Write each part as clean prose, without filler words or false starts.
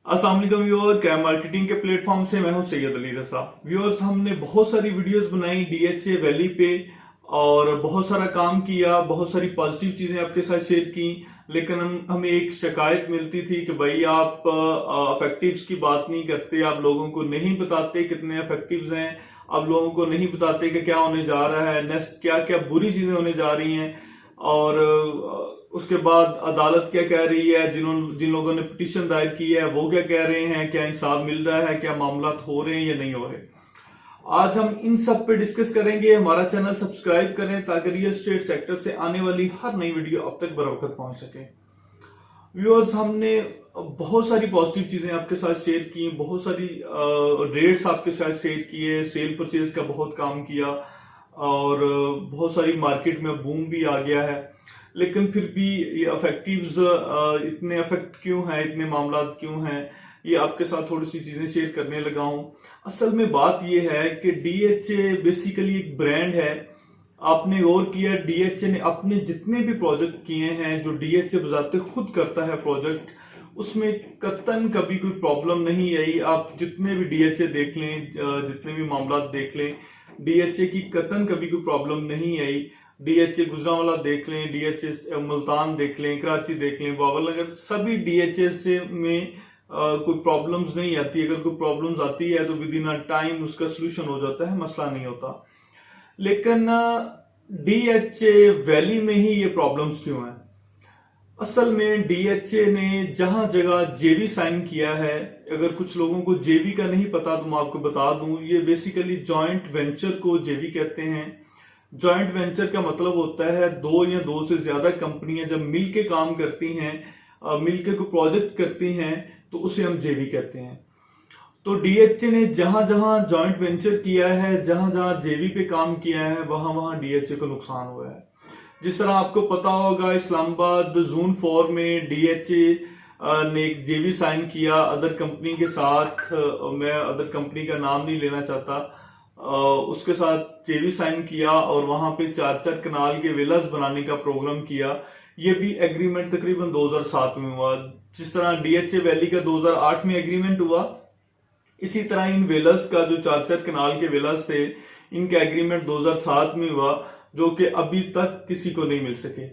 अस्सलाम वालेकुम viewer, cam marketing के प्लेटफॉर्म से मैं हूं सैयद अली रजा। व्यूअर्स, हमने बहुत सारी वीडियोस बनाई डीएचए वैली पे और बहुत सारा काम किया, बहुत सारी पॉजिटिव चीजें आपके साथ शेयर की। लेकिन हमें एक शिकायत मिलती थी कि भाई आप इफेक्टिव्स की बात नहीं करते, आप लोगों को नहीं बताते कितने इफेक्टिव्स हैं, आप लोगों को नहीं बताते कि क्या होने जा रहा है, नेक्स्ट क्या क्या बुरी चीजें होने जा रही हैं। और उसके बाद अदालत क्या कह रही है, जिन लोगों ने पिटीशन दायर की है वो क्या कह रहे हैं, क्या इंसाफ मिल रहा है, क्या मामला हो रहे हैं या नहीं हो रहे। आज हम इन सब पे डिस्कस करेंगे। हमारा चैनल सब्सक्राइब करें ताकि रियल एस्टेट सेक्टर से आने वाली हर नई वीडियो अब तक बरवकत पहुंच सके। व्यूअर्स, हमने बहुत सारी पॉजिटिव चीजें आपके साथ शेयर की, बहुत सारी रेट्स आपके साथ शेयर किए, सेल परचेज का बहुत काम किया और बहुत सारी मार्केट में बूम भी आ गया है। लेकिन फिर भी ये अफेक्टिव्स इतने अफेक्ट क्यों हैं, इतने मामला क्यों हैं, ये आपके साथ थोड़ी सी चीजें शेयर करने लगा हूं। असल में बात ये है कि डीएचए बेसिकली एक ब्रांड है। आपने गौर किया, डीएचए ने अपने जितने भी प्रोजेक्ट किए हैं, जो डीएचए बजाते खुद करता है प्रोजेक्ट, उसमें कतन कभी कोई प्रॉब्लम नहीं आई। आप जितने भी डीएचए देख लें, जितने भी मामला देख लें, डीएचए की कतन कभी कोई प्रॉब्लम नहीं आई। डीएचए गुजरांवाला देख लें, डीएचए मुल्तान देख लें, कराची देख लें, बाबरनगर, सभी डीएचए से में कोई प्रॉब्लम्स नहीं आती। अगर कोई प्रॉब्लम्स आती है तो विद इन अ टाइम उसका सोल्यूशन हो जाता है, मसला नहीं होता। लेकिन डीएचए वैली में ही ये प्रॉब्लम्स क्यों है? असल में डीएचए ने जहां जगह जेवी साइन किया है, अगर कुछ लोगों को जेवी का नहीं पता तो मैं आपको बता दूं, ये बेसिकली जॉइंट वेंचर को जेवी कहते हैं। जॉइंट वेंचर का मतलब होता है दो या दो से ज्यादा कंपनियां जब मिलके काम करती हैं, मिलके कोई प्रोजेक्ट करती हैं, तो उसे हम जेवी कहते हैं। तो डीएचए ने जहां जहां जॉइंट वेंचर किया है, जहां जहां जेवी पे काम किया है, वहां वहां डीएचए को नुकसान हुआ है। जिस तरह आपको पता होगा, इस्लामाबाद जोन 4 में डीएचए ने एक जेवी साइन किया अदर कंपनी के साथ। मैं अदर कंपनी का नाम नहीं लेना चाहता। उसके साथ जेवी साइन किया और वहां पे 4-4 कनाल के विलास बनाने का प्रोग्राम किया। ये भी एग्रीमेंट तकरीबन 2007 में हुआ। जिस तरह डीएचए वैली का 2008 में एग्रीमेंट हुआ, इसी तरह इन वेलर्स का जो 4-4 कनाल के वेलर्स थे, इनका एग्रीमेंट 2007 में हुआ, जो कि अभी तक किसी को नहीं मिल सके।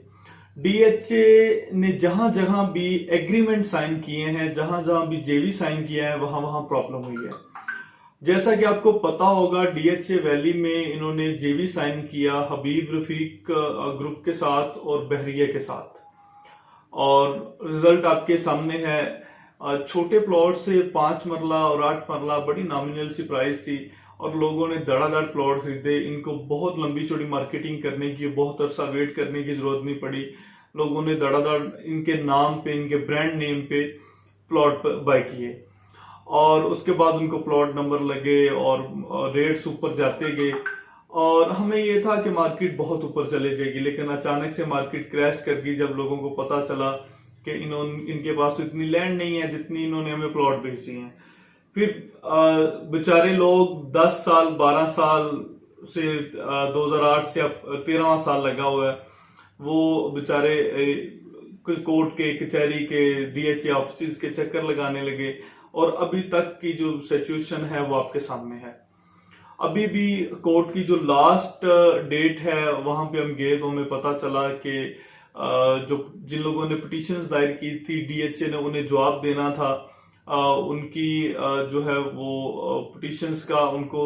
डीएचए ने जहां जहां भी एग्रीमेंट साइन किए हैं, जहां जहां भी जेवी साइन किया है, वहां वहां प्रॉब्लम हुई है। जैसा कि आपको पता होगा, डीएचए वैली में इन्होंने जेवी साइन किया हबीब रफीक ग्रुप के साथ और बहरिया के साथ, और रिजल्ट आपके सामने है। छोटे प्लॉट से 5 मरला और 8 मरला बड़ी नॉमिनल सी प्राइस थी और लोगों ने धड़ाधड़ प्लॉट खरीदे। इनको बहुत लंबी चौड़ी मार्केटिंग करने की, बहुत अरसा वेट करने की जरूरत नहीं पड़ी। लोगों ने धड़ाधड़ इनके नाम पे, इनके ब्रांड नेम पे प्लॉट बाय किए और उसके बाद उनको प्लॉट नंबर लगे और रेट्स ऊपर जाते गए। और हमें ये था कि मार्केट बहुत ऊपर चले जाएगी, लेकिन अचानक से मार्केट क्रैश कर गई जब लोगों को पता चला कि इनके पास तो इतनी लैंड नहीं है जितनी इन्होंने हमें प्लॉट बेची हैं। फिर बेचारे लोग 10 साल 12 साल से 2008 से अब 13वां साल लगा हुआ है, वो बेचारे कोर्ट के, कचहरी के, डीएचए ऑफिस के चक्कर लगाने लगे और अभी तक की जो सिचुएशन है वो आपके सामने है। अभी भी कोर्ट की जो लास्ट डेट है वहां पे हम गए तो हमें पता चला कि जो जिन लोगों ने पिटीशंस दायर की थी, डीएचए ने उन्हें जवाब देना था। उनकी जो है वो पिटीशंस का उनको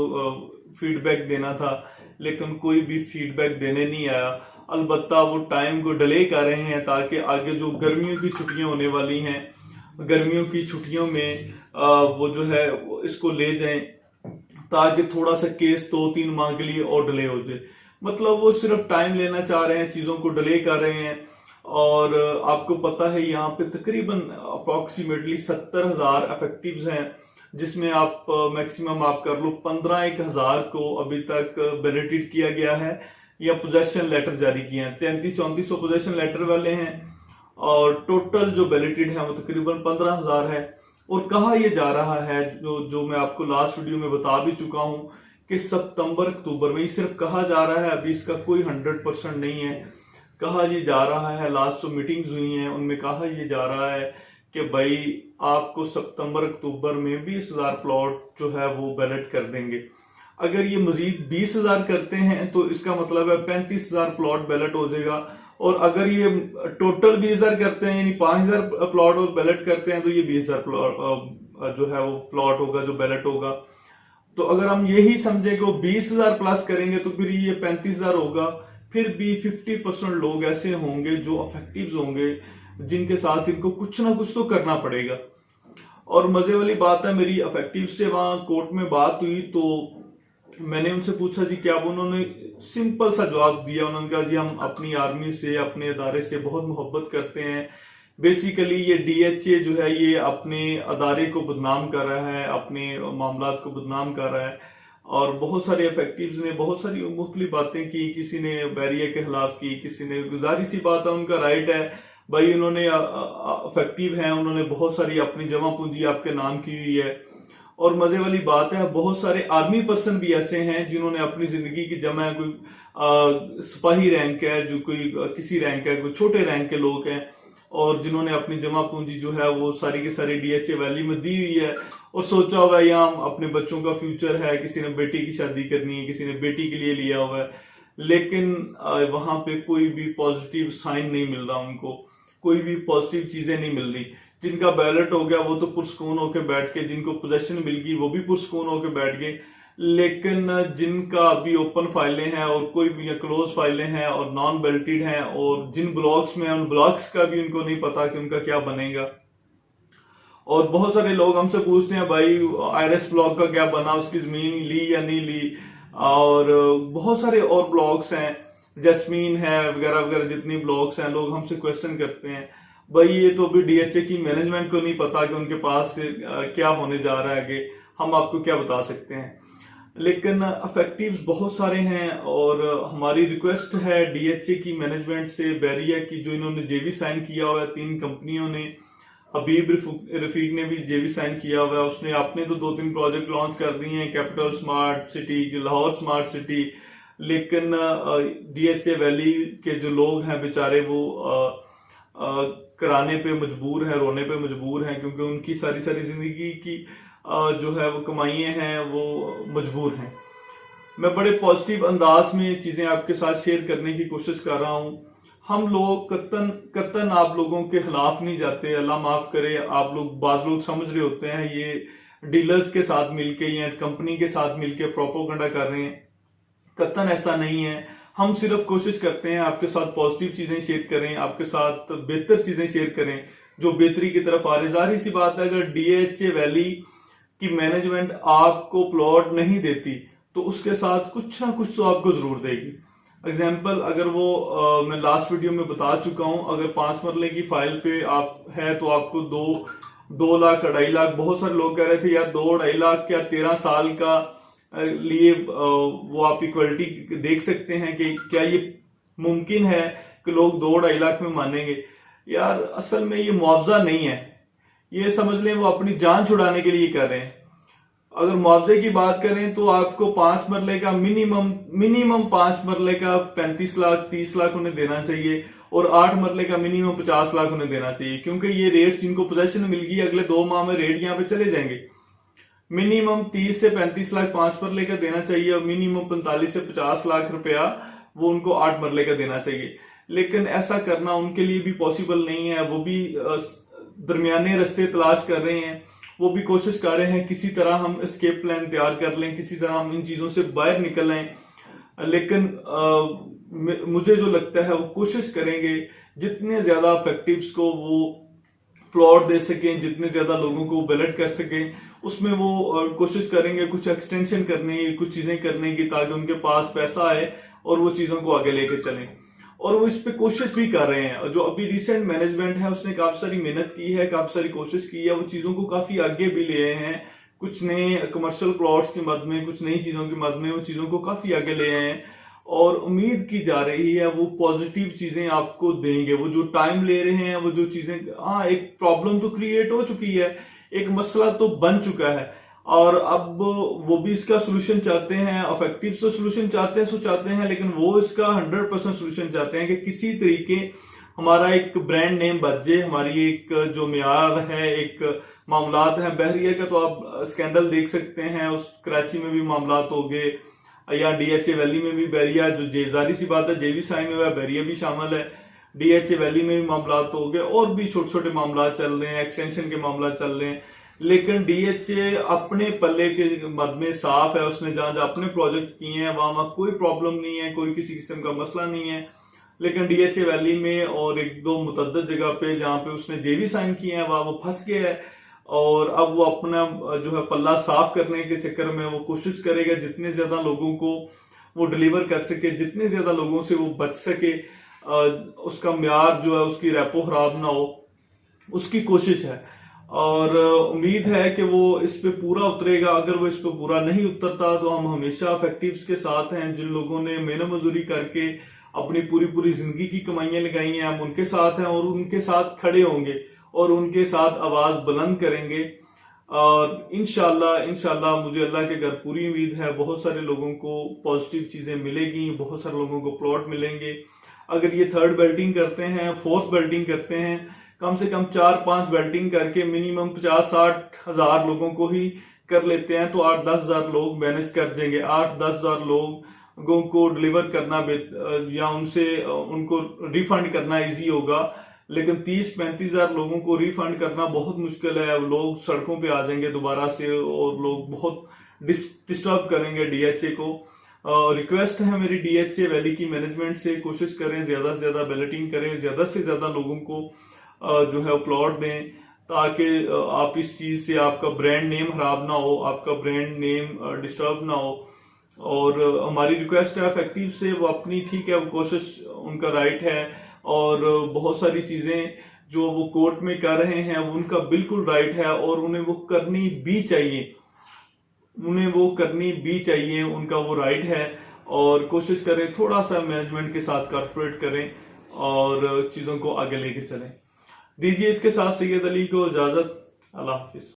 फीडबैक देना था, लेकिन कोई भी फीडबैक देने नहीं आया। अलबत्ता वो टाइम को डिले कर रहे हैं ताकि आगे जो गर्मियों की छुट्टियां होने वाली हैं, गर्मियों की छुट्टियों में वो जो है इसको ले जाएं ताकि थोड़ा सा केस 2-3 माह के लिए और डिले हो जाए। मतलब वो सिर्फ टाइम लेना चाह रहे हैं, चीजों को डिले कर रहे हैं। और आपको पता है यहाँ पे तकरीबन अप्रोक्सीमेटली 70,000 इफेक्टिव्स हैं, जिसमें आप मैक्सिमम आप कर लो 15,000 को अभी तक वैलिडेट किया गया है या पोजेशन लेटर जारी किए हैं। 3300-3400 पोजेशन लेटर वाले हैं और टोटल जो वैलिडेट है वो तकरीबन 15,000 है। और कहा यह जा रहा है, जो मैं आपको लास्ट वीडियो में बता भी चुका हूं, कि सितंबर अक्टूबर में, ये सिर्फ कहा जा रहा है, अभी इसका कोई 100% नहीं है। कहा यह जा रहा है, लास्ट जो मीटिंग्स हुई हैं उनमें कहा यह जा रहा है कि भाई आपको सितंबर अक्टूबर में 20,000 प्लॉट जो है वो बैलेट कर देंगे। अगर ये मजीद 20,000 करते हैं तो इसका मतलब है 35,000 प्लॉट बैलेट हो जाएगा। और अगर ये टोटल 20,000 करते हैं यानी 5,000 प्लॉट और बैलेट करते हैं तो ये 20,000 प्लॉट जो है वो प्लॉट होगा जो बैलेट होगा। तो अगर हम यही समझे कि वो 20,000 प्लस करेंगे तो फिर ये 35,000 होगा। फिर भी 50% लोग ऐसे होंगे जो अफेक्टिव्स होंगे जिनके साथ इनको कुछ ना कुछ तो करना पड़ेगा। और मजे वाली बात है, मेरी अफेक्टिव से वहां कोर्ट में बात हुई तो मैंने उनसे पूछा जी क्या, उन्होंने सिंपल सा जवाब दिया। उन्होंने कहा जी हम अपनी आर्मी से, अपने अदारे से बहुत मोहब्बत करते हैं। बेसिकली ये डीएचए जो है ये अपने अदारे को बदनाम कर रहा है, अपने मामलात को बदनाम कर रहा है। और बहुत सारे इफेक्टिव्स ने बहुत सारी मुख्तलिफ बातें की, किसी ने बैरिया के खिलाफ की, किसी ने, गुजारी सी बात है उनका राइट है भाई, उन्होंने इफेक्टिव हैं, उन्होंने बहुत सारी अपनी जमा पूंजी आपके नाम की हुई है। और मजे वाली बात है बहुत सारे आर्मी पर्सन भी ऐसे हैं जिन्होंने अपनी जिंदगी की जमा, कोई सिपाही रैंक है, जो कोई किसी रैंक है, कोई छोटे रैंक के लोग हैं, और जिन्होंने अपनी जमा पूंजी जो है वो सारी की सारी डीएचए वैली में दी हुई है। और सोचा होगा यहाँ अपने बच्चों का फ्यूचर है, किसी ने बेटी की शादी करनी है, किसी ने बेटी के लिए लिया हुआ है, लेकिन वहां पे कोई भी पॉजिटिव साइन नहीं मिल रहा उनको, कोई भी पॉजिटिव चीजें नहीं मिल रही। जिनका बैलेट हो गया वो तो पुरस्कून होके बैठ के, जिनको पोजेशन मिल गई वो भी पुरस्कून होके बैठ गए, लेकिन जिनका अभी ओपन फाइलें हैं और कोई भी क्लोज फाइलें हैं और नॉन बेल्टेड हैं और जिन ब्लॉक्स में उन ब्लॉक्स का भी उनको नहीं पता कि उनका क्या बनेगा। और बहुत सारे लोग हमसे पूछते हैं भाई आईआरएस ब्लॉक का क्या बना, उसकी जमीन ली या नहीं ली। और बहुत सारे और ब्लॉक्स हैं, जैस्मीन है वगैरह वगैरह, जितनी ब्लॉक्स हैं, लोग हमसे क्वेश्चन करते हैं भाई ये तो अभी डीएचए की मैनेजमेंट को नहीं पता कि उनके पास क्या होने जा रहा है आगे, हम आपको क्या बता सकते हैं। लेकिन अफेक्टिव्स बहुत सारे हैं और हमारी रिक्वेस्ट है डीएचए की मैनेजमेंट से, बैरिया की जो इन्होंने जेवी साइन किया हुआ है 3 कंपनियों ने, हबीब रफीक ने भी जेवी साइन किया हुआ है, उसने आपने तो 2-3 प्रोजेक्ट लॉन्च कर दिए हैं, capital smart city, Lahore smart city. लेकिन डीएचए वैली के जो लोग हैं बेचारे वो कराने पे मजबूर हैं, रोने पे मजबूर हैं, क्योंकि उनकी सारी सारी जिंदगी की जो है वो कमाइयां हैं वो मजबूर हैं। मैं बड़े पॉजिटिव अंदाज में चीजें आपके साथ शेयर करने की कोशिश कर रहा हूं। हम लोग कत्तन आप लोगों के खिलाफ नहीं जाते, अल्लाह माफ करे। आप लोग, बाज लोग समझ रहे होते हैं ये डीलर्स के साथ मिलके या कंपनी के साथ मिलके प्रोपोगंडा कर रहे हैं, कत्तन ऐसा नहीं है। हम सिर्फ कोशिश करते हैं आपके साथ पॉजिटिव चीजें शेयर करें, आपके साथ बेहतर चीजें शेयर करें जो बेहतरी की तरफ आ रही। जाहिर सी बात है अगर डीएचए वैली की मैनेजमेंट आपको प्लॉट नहीं देती तो उसके साथ कुछ ना कुछ तो आपको जरूर देगी। एग्जाम्पल, अगर वो मैं लास्ट वीडियो में बता चुका हूं, अगर 5 मरले की फाइल पे आप है तो आपको 2 लाख 2.5 लाख, बहुत सारे लोग कह रहे थे यार 2-2.5 लाख क्या 13 साल का लिए वो आप इक्वलिटी देख सकते हैं कि क्या ये मुमकिन है कि लोग 2-2.5 लाख में मानेंगे। यार असल में ये मुआवजा नहीं है, ये समझ लें वो अपनी जान छुड़ाने के लिए कर रहे हैं। अगर मुआवजे की बात करें तो आपको 5 मरले का मिनिमम 5 मरले का 35 लाख 30 लाख उन्हें देना चाहिए और 8 मरले का मिनिमम 50 लाख उन्हें देना चाहिए, क्योंकि ये रेट जिनको पोजेशन मिल गई अगले 2 माह में रेट यहाँ पे चले जाएंगे। मिनिमम 30 से 35 लाख 5 मरले का देना चाहिए और मिनिमम 45 से 50 लाख रुपया वो उनको 8 मरले का देना चाहिए। लेकिन ऐसा करना उनके लिए भी पॉसिबल नहीं है, वो भी दरमियाने रास्ते तलाश कर रहे हैं, वो भी कोशिश कर रहे हैं किसी तरह हम एस्केप प्लान तैयार कर लें, किसी तरह हम इन चीजों से बाहर निकल आए। लेकिन मुझे जो लगता है वो कोशिश करेंगे जितने ज्यादा इफेक्टिव्स को वो प्लॉट दे सकें, जितने ज्यादा लोगों को बैलेट कर सकें, उसमें वो कोशिश करेंगे कुछ एक्सटेंशन करने की, कुछ चीजें करने की, ताकि उनके पास पैसा आए और वो चीजों को आगे लेके चलें। और वो इस पे कोशिश भी कर रहे हैं। जो अभी रिसेंट मैनेजमेंट है उसने काफी सारी मेहनत की है, काफी सारी कोशिश की है, वो चीजों को काफी आगे भी ले आए हैं। कुछ नए कमर्शियल प्लॉट्स की मद में, कुछ नई चीजों की मद में वो चीजों को काफी आगे ले आए हैं और उम्मीद की जा रही है वो पॉजिटिव चीजें आपको देंगे। वो जो टाइम ले रहे हैं, वो जो चीजें, हाँ एक प्रॉब्लम तो क्रिएट हो चुकी है, एक मसला तो बन चुका है और अब वो भी इसका सोल्यूशन चाहते हैं, इफेक्टिव से सोल्यूशन चाहते हैं, लेकिन वो इसका 100% सोल्यूशन चाहते हैं कि किसी तरीके हमारा एक ब्रांड नेम बच जाए, हमारी एक जो मियार है, एक मामलात है। बहरिया का तो आप स्कैंडल देख सकते हैं, उस कराची में भी मामलात हो गए, या डीएचए वैली में भी बहरिया, जो जारी सी बात है जेवी साइन हुआ है, बहरिया भी शामिल है। डीएचए वैली में भी मामलात हो गए, और भी छोटे छोटे मामला चल रहे हैं, एक्सटेंशन के मामला चल रहे हैं। लेकिन डीएचए अपने पल्ले के मद में साफ है, उसने जहां जहां अपने प्रोजेक्ट किए हैं वहां कोई प्रॉब्लम नहीं है, कोई किसी किस्म का मसला नहीं है। लेकिन डीएचए वैली में और एक दो मुतद्दद जगह पे जहां पे उसने जेवी साइन किए हैं वहां वो फंस गया है, और अब वो अपना जो है पल्ला साफ करने के चक्कर में वो कोशिश करेगा जितने ज्यादा लोगों को वो डिलीवर कर सके, जितने ज्यादा लोगों से वो बच सके, उसका म्यार जो है उसकी रेपो खराब ना हो, उसकी कोशिश है। और उम्मीद है कि वो इस पे पूरा उतरेगा। अगर वो इस पे पूरा नहीं उतरता तो हम हमेशा फैक्टिव्स के साथ हैं, जिन लोगों ने मेहनत मजदूरी करके अपनी पूरी पूरी जिंदगी की कमाइयां लगाई हैं, हम उनके साथ हैं और उनके साथ खड़े होंगे और उनके साथ आवाज बुलंद करेंगे। और इंशाल्लाह मुझे अल्लाह के घर पूरी उम्मीद है, बहुत सारे लोगों को पॉजिटिव चीजें मिलेगी, बहुत सारे लोगों को प्लॉट मिलेंगे। अगर ये 3rd बेल्टिंग करते हैं, 4th बेल्टिंग करते हैं, कम से कम 4-5 बेल्टिंग करके मिनिमम 50-60 हजार लोगों को ही कर लेते हैं तो 8-10 हजार लोग मैनेज कर देंगे। 8-10 हजार लोगों को डिलीवर करना या उनसे उनको रिफंड करना इजी होगा, लेकिन 30-35 हजार लोगों को रिफंड करना बहुत मुश्किल है। लोग सड़कों पे आ जाएंगे दोबारा से और लोग बहुत डिस्टर्ब करेंगे डीएचए को। रिक्वेस्ट है मेरी डीएचए वैली की मैनेजमेंट से, कोशिश करें ज्यादा से ज्यादा बैलेटिंग करें, ज्यादा से ज्यादा लोगों को जो है प्लॉट दें, ताकि आप इस चीज से आपका ब्रांड नेम खराब ना हो, आपका ब्रांड नेम डिस्टर्ब ना हो। और हमारी रिक्वेस्ट है फैक्टिव से, वो अपनी ठीक है, वो कोशिश उनका राइट है, और बहुत सारी चीजें जो वो कोर्ट में कर रहे हैं उनका बिल्कुल राइट है, और उन्हें वो करनी भी चाहिए, उनका वो राइट है। और कोशिश करें थोड़ा सा मैनेजमेंट के साथ कॉर्पोरेट करें और चीजों को आगे लेके चलें। दीजिए इसके साथ सैयद अली को इजाजत। अल्लाह हाफिज।